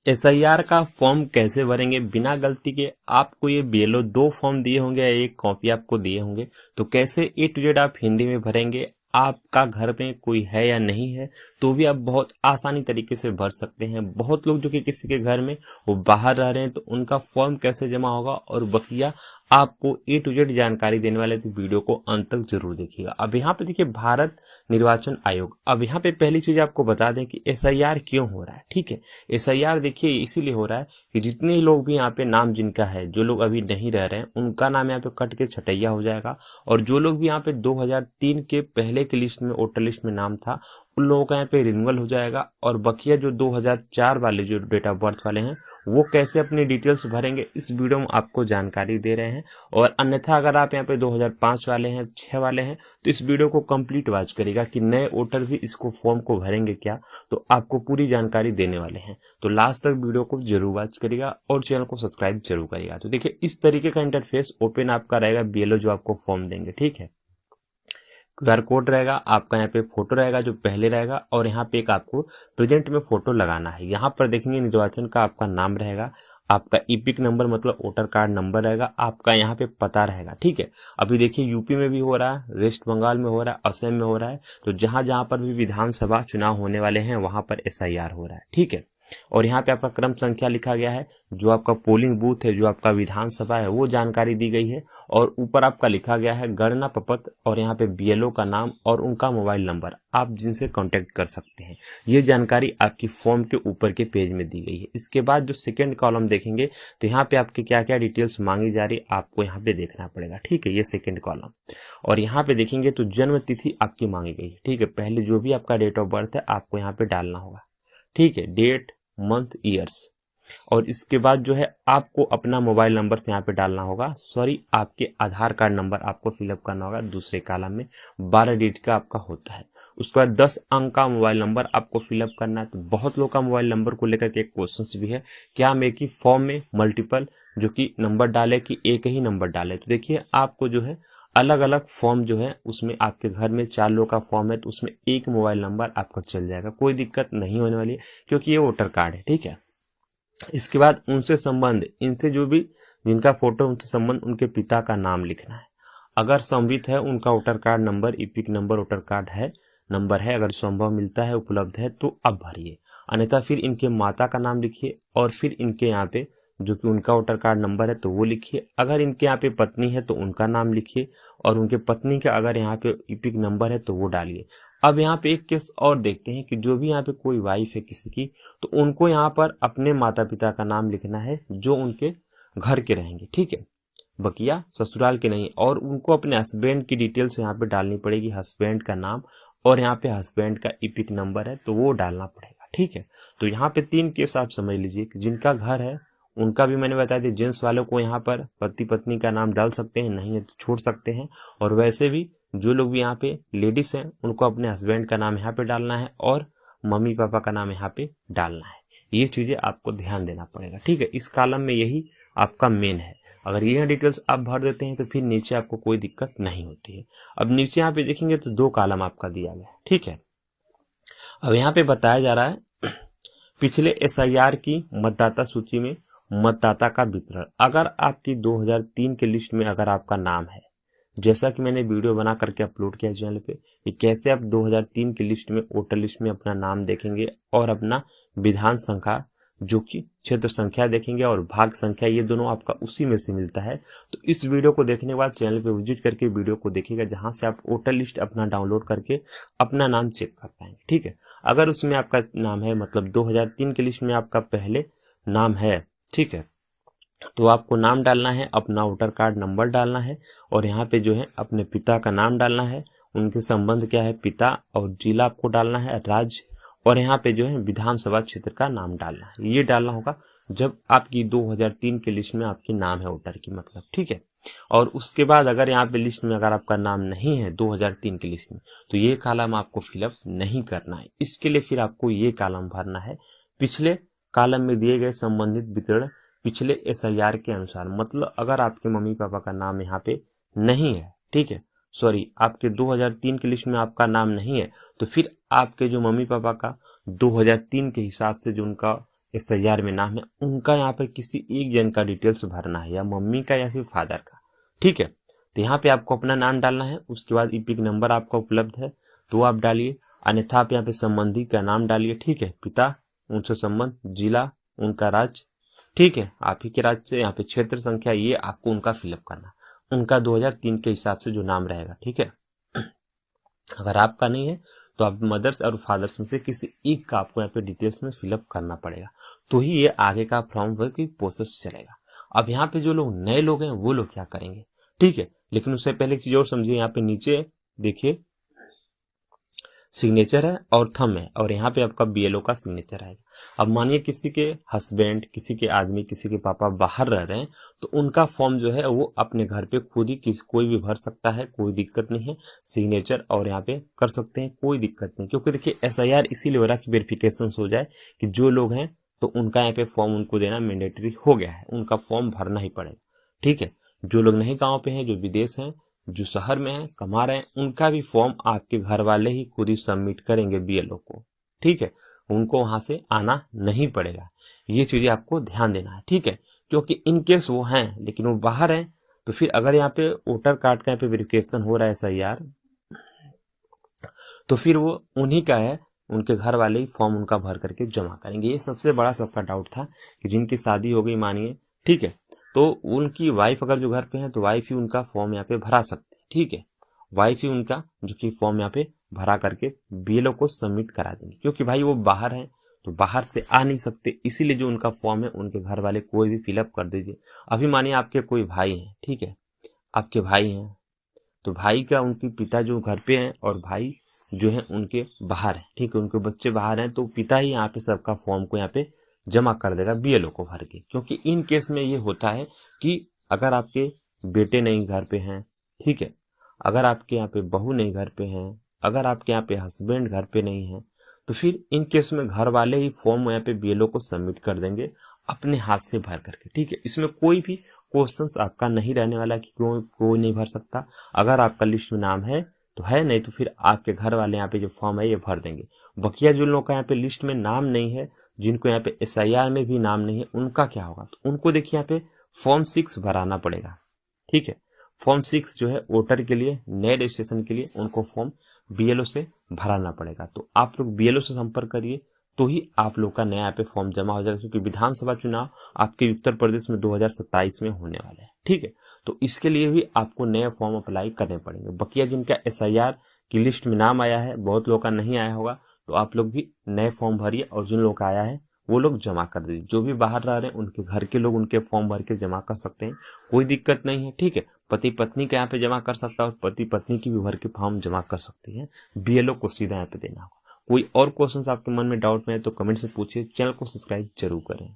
SIR का form कैसे भरेंगे बिना गलती के। आपको ये बीएलओ 2 फॉर्म दिए होंगे, एक कॉपी आपको दिए होंगे, तो कैसे ए टू जेड आप हिंदी में भरेंगे। आपका घर में कोई है या नहीं है तो भी आप बहुत आसानी तरीके से भर सकते हैं। बहुत लोग जो कि किसी के घर में वो बाहर रह रहे हैं तो उनका फॉर्म कैसे जमा होगा और बकिया आपको ए टू जेड जानकारी देने वाले तो वीडियो को अंत तक जरूर देखिएगा। अब यहाँ पे देखिए भारत निर्वाचन आयोग। अब यहाँ पे पहली चीज आपको बता दें कि एसआईआर क्यों हो रहा है। ठीक है, एसआईआर देखिए इसीलिए हो रहा है कि जितने लोग भी यहाँ पे नाम जिनका है, जो लोग अभी नहीं रह रहे हैं उनका नाम यहाँ पे कट के छटैया हो जाएगा, और जो लोग भी यहाँ पे 2003 के पहले की लिस्ट में वोटर लिस्ट में नाम था उन लोगों का यहाँ पे रिन्यूअल हो जाएगा। और बकिया जो 2004 वाले जो डेट ऑफ बर्थ वाले हैं वो कैसे अपनी डिटेल्स भरेंगे इस वीडियो में आपको जानकारी दे रहे हैं। और अन्यथा अगर आप यहाँ पे 2005 वाले हैं, 6 वाले हैं तो इस वीडियो को कंप्लीट वॉच करिएगा कि नए वोटर भी इसको फॉर्म को भरेंगे क्या, तो आपको पूरी जानकारी देने वाले हैं। तो लास्ट तक वीडियो को जरूर वॉच करिएगा और चैनल को सब्सक्राइब जरूर करिएगा। तो देखिए इस तरीके का इंटरफेस ओपन आपका रहेगा बीएलओ जो आपको फॉर्म देंगे। ठीक है, क्यूआर कोड रहेगा, आपका यहाँ पे फोटो रहेगा जो पहले रहेगा, और यहाँ पे एक आपको प्रेजेंट में फोटो लगाना है। यहाँ पर देखेंगे निर्वाचन का आपका नाम रहेगा, आपका ईपिक नंबर मतलब वोटर कार्ड नंबर रहेगा, आपका यहाँ पे पता रहेगा। ठीक है, अभी देखिए यूपी में भी हो रहा है, वेस्ट बंगाल में हो रहा है, असम में हो रहा है, तो जहां जहां पर भी विधानसभा चुनाव होने वाले हैं वहां पर एसआईआर हो रहा है। ठीक है, और यहाँ पे आपका क्रम संख्या लिखा गया है, जो आपका पोलिंग बूथ है, जो आपका विधानसभा है वो जानकारी दी गई है, और ऊपर आपका लिखा गया है गणना प्रपत्र और यहाँ पे बीएलओ का नाम और उनका मोबाइल नंबर, आप जिनसे कांटेक्ट कर सकते हैं। ये जानकारी आपकी फॉर्म के ऊपर के पेज में दी गई है। इसके बाद जो सेकेंड कॉलम देखेंगे तो यहाँ पे आपके क्या क्या डिटेल्स मांगी जा रही है आपको यहाँ पे देखना पड़ेगा। ठीक है, ये सेकेंड कॉलम, और यहाँ पे देखेंगे तो जन्म तिथि आपकी मांगी गई है। ठीक है, पहले जो भी आपका डेट ऑफ बर्थ है आपको यहाँ पे डालना होगा। ठीक है, डेट, मंथ, ईयर्स, और इसके बाद जो है आपको अपना मोबाइल नंबर से यहाँ पे डालना होगा, सॉरी आपके आधार कार्ड नंबर आपको फिलअप करना होगा दूसरे कॉलम में, 12 डिजिट का आपका होता है। उसके बाद 10 अंक का मोबाइल नंबर आपको फिलअप करना है। तो बहुत लोग का मोबाइल नंबर को लेकर के एक क्वेश्चन भी है, क्या हम एक ही फॉर्म में मल्टीपल जो कि नंबर डाले कि एक ही नंबर डाले। तो देखिए आपको जो है अलग अलग फॉर्म जो है उसमें आपके घर में 4 लोग का फॉर्म है तो उसमें एक मोबाइल नंबर आपका चल जाएगा, कोई दिक्कत नहीं होने वाली है क्योंकि ये वोटर कार्ड है। ठीक है, इसके बाद उनसे संबंध, इनसे जो भी जिनका फोटो उनसे संबंध, उनके पिता का नाम लिखना है। अगर संबित है उनका voter card number, EPIC number voter card है नंबर है, अगर संभव मिलता है उपलब्ध है तो अब भरिए, अन्यथा फिर इनके माता का नाम लिखिए और फिर इनके यहाँ पे जो कि उनका वोटर कार्ड नंबर है तो वो लिखिए। अगर इनके यहाँ पे पत्नी है तो उनका नाम लिखिए, और उनके पत्नी का अगर यहाँ पे ईपिक नंबर है तो वो डालिए। अब यहाँ पे एक केस और देखते हैं कि जो भी यहाँ पे कोई वाइफ है किसी की, तो उनको यहाँ पर अपने माता पिता का नाम लिखना है जो उनके घर के रहेंगे। ठीक है, बकिया ससुराल के नहीं, और उनको अपने हस्बैंड की डिटेल्स यहाँ पे डालनी पड़ेगी, हस्बैंड का नाम और यहाँ पे हस्बैंड का ईपिक नंबर है तो वो डालना पड़ेगा। ठीक है, तो यहाँ पे 3 केस आप समझ लीजिए कि जिनका घर है उनका भी मैंने बताया था, जेंट्स वालों को यहाँ पर पति पत्नी का नाम डाल सकते हैं, नहीं है तो छोड़ सकते हैं, और वैसे भी जो लोग भी यहाँ पे लेडीज हैं उनको अपने हस्बैंड का नाम यहाँ पे डालना है और मम्मी पापा का नाम यहाँ पे डालना है। ये चीजें आपको ध्यान देना पड़ेगा। ठीक है, इस कॉलम में यही आपका मेन है। अगर ये डिटेल्स आप भर देते हैं तो फिर नीचे आपको कोई दिक्कत नहीं होती है। अब नीचे यहाँ पे देखेंगे तो 2 कॉलम आपका दिया गया है। ठीक है, अब यहाँ पे बताया जा रहा है पिछले एसआईआर की मतदाता सूची में मतदाता का वितरण। अगर आपकी 2003 के लिस्ट में अगर आपका नाम है, जैसा कि मैंने वीडियो बना करके अपलोड किया चैनल पे कि कैसे आप 2003 की लिस्ट में वोटर लिस्ट में अपना नाम देखेंगे और अपना विधान संख्या जो कि क्षेत्र संख्या देखेंगे और भाग संख्या, ये दोनों आपका उसी में से मिलता है। तो इस वीडियो को देखने के बाद चैनल पे विजिट करके वीडियो को देखिएगा जहां से आप वोटर लिस्ट अपना डाउनलोड करके अपना नाम चेक कर पाएंगे। ठीक है, अगर उसमें आपका नाम है मतलब 2003 की लिस्ट में आपका पहले नाम है, ठीक है, तो आपको नाम डालना है, अपना वोटर कार्ड नंबर डालना है, और यहाँ पे जो है अपने पिता का नाम डालना है, उनके संबंध क्या है पिता, और जिला आपको डालना है, राज्य, और यहाँ पे जो है विधानसभा क्षेत्र का नाम डालना है। ये डालना होगा जब आपकी 2003 की लिस्ट में आपकी नाम है वोटर की मतलब। ठीक है, और उसके बाद अगर यहाँ पे लिस्ट में अगर आपका नाम नहीं है 2003 की लिस्ट में तो ये कॉलम आपको फिलअप नहीं करना है। इसके लिए फिर आपको ये कॉलम भरना है पिछले कॉलम में दिए गए संबंधित वितरण पिछले एसआईआर के अनुसार। मतलब अगर आपके मम्मी पापा का नाम यहाँ पे नहीं है, ठीक है, सॉरी आपके 2003 की लिस्ट में आपका नाम नहीं है, तो फिर आपके जो मम्मी पापा का 2003 के हिसाब से जो उनका SIR में नाम है उनका यहाँ पे किसी एक जन का डिटेल्स भरना है, या मम्मी का या फिर फादर का। ठीक है, तो यहाँ पे आपको अपना नाम डालना है, उसके बाद EPIC नंबर आपका उपलब्ध है तो आप डालिए, अन्यथा आप यहाँ पे संबंधी का नाम डालिए। ठीक है, पिता, उनसे संबंध, जिला, उनका राज्य, ठीक है, आप ही के राज्य से, यहाँ पे क्षेत्र संख्या, ये आपको उनका फिलअप करना, उनका 2003 के हिसाब से जो नाम रहेगा। ठीक है, अगर आपका नहीं है तो आप मदर्स और फादर्स में से किसी एक का आपको यहाँ पे डिटेल्स में फिलअप करना पड़ेगा, तो ही ये आगे का फॉर्म वर्क की प्रोसेस चलेगा। अब यहाँ पे जो लोग नए लोग हैं वो लोग क्या करेंगे, ठीक है, लेकिन उससे पहले एक चीज और समझिए, यहाँ पे नीचे देखिए सिग्नेचर है और थंब है, और यहाँ पे आपका BLO का सिग्नेचर आएगा। अब मानिए किसी के हस्बैंड, किसी के आदमी, किसी के पापा बाहर रह रहे हैं, तो उनका फॉर्म जो है वो अपने घर पे खुद ही कोई भी भर सकता है, कोई दिक्कत नहीं है, सिग्नेचर और यहाँ पे कर सकते हैं, कोई दिक्कत नहीं। क्योंकि देखिए SIR इसीलिए हो रहा है कि वेरिफिकेशन हो जाए कि जो लोग हैं तो उनका यहाँ पे फॉर्म उनको देना मैंडेटरी हो गया है, उनका फॉर्म भरना ही पड़ेगा। ठीक है, जो लोग नहीं गाँव पे हैं, जो विदेश हैं, जो शहर में है, कमा रहे हैं, उनका भी फॉर्म आपके घर वाले ही खुद ही सबमिट करेंगे BLO को। ठीक है, उनको वहां से आना नहीं पड़ेगा, ये चीजें आपको ध्यान देना है। ठीक है, क्योंकि इन केस वो हैं लेकिन वो बाहर हैं, तो फिर अगर यहाँ पे वोटर कार्ड का यहाँ पे वेरिफिकेशन हो रहा है SIR, तो फिर वो उन्हीं का है, उनके घर वाले ही फॉर्म उनका भर करके जमा करेंगे। ये सबसे बड़ा सबका डाउट था कि जिनकी शादी हो गई मानिए, ठीक है, तो उनकी वाइफ अगर जो घर पे है तो वाइफ ही उनका फॉर्म यहाँ पे भरा सकते हैं। ठीक है, वाइफ ही उनका जो कि फॉर्म यहाँ पे भरा करके BLO को सबमिट करा देंगे, क्योंकि भाई वो बाहर है तो बाहर से आ नहीं सकते, इसीलिए जो उनका फॉर्म है उनके घर वाले कोई भी फिलअप कर दीजिए। अभी मानिए आपके कोई भाई हैं, ठीक है, आपके भाई हैं, तो भाई का उनके पिता जो घर पे हैं और भाई जो है उनके बाहर है, ठीक है, उनके बच्चे बाहर हैं, तो पिता ही यहाँ पे सबका फॉर्म को यहाँ पे जमा कर देगा BLO को भर के। क्योंकि इन केस में ये होता है कि अगर आपके बेटे नहीं घर पे हैं, ठीक है, अगर आपके यहाँ पे बहू नहीं घर पे हैं, अगर आपके यहाँ पे हस्बैंड घर पे नहीं है, तो फिर इन केस में घर वाले ही फॉर्म यहाँ पे BLO को सबमिट कर देंगे अपने हाथ से भर करके। ठीक है, इसमें कोई भी क्वेश्चंस आपका नहीं रहने वाला कि क्यों कोई नहीं भर सकता। अगर आपका लिस्ट में नाम है तो है, नहीं तो फिर आपके घर वाले यहाँ पे जो फॉर्म है ये भर देंगे। बकिया जो लोगों का यहाँ पे लिस्ट में नाम नहीं है, जिनको यहाँ पे SIR में भी नाम नहीं है, उनका क्या होगा, तो उनको देखिए यहाँ पे फॉर्म 6 भराना पड़ेगा। ठीक है, फॉर्म 6 जो है वोटर के लिए, नए रजिस्ट्रेशन के लिए उनको फॉर्म BLO से भराना पड़ेगा। तो आप लोग BLO से संपर्क करिए, तो ही आप लोग का नया यहाँ पे फॉर्म जमा हो जाएगा, क्योंकि विधानसभा चुनाव आपके उत्तर प्रदेश में 2027 में होने वाले हैं। ठीक है, तो इसके लिए भी आपको नए फॉर्म अप्लाई करने पड़ेंगे। बकिया जिनका SIR की लिस्ट में नाम आया है, बहुत लोगों का नहीं आया होगा, तो आप लोग भी नए फॉर्म भरिए, और जिन लोगों का आया है वो लोग जमा कर दीजिए। जो भी बाहर रह रहे हैं उनके घर के लोग उनके फॉर्म भर के जमा कर सकते हैं, कोई दिक्कत नहीं है। ठीक है, पति पत्नी का यहाँ पे जमा कर सकता है और पति पत्नी की भी भर के फॉर्म जमा कर सकती है, BLO को सीधा यहाँ पे देना होगा। कोई और क्वेश्चन आपके मन में डाउट में है तो कमेंट से पूछिए, चैनल को सब्सक्राइब जरूर करें।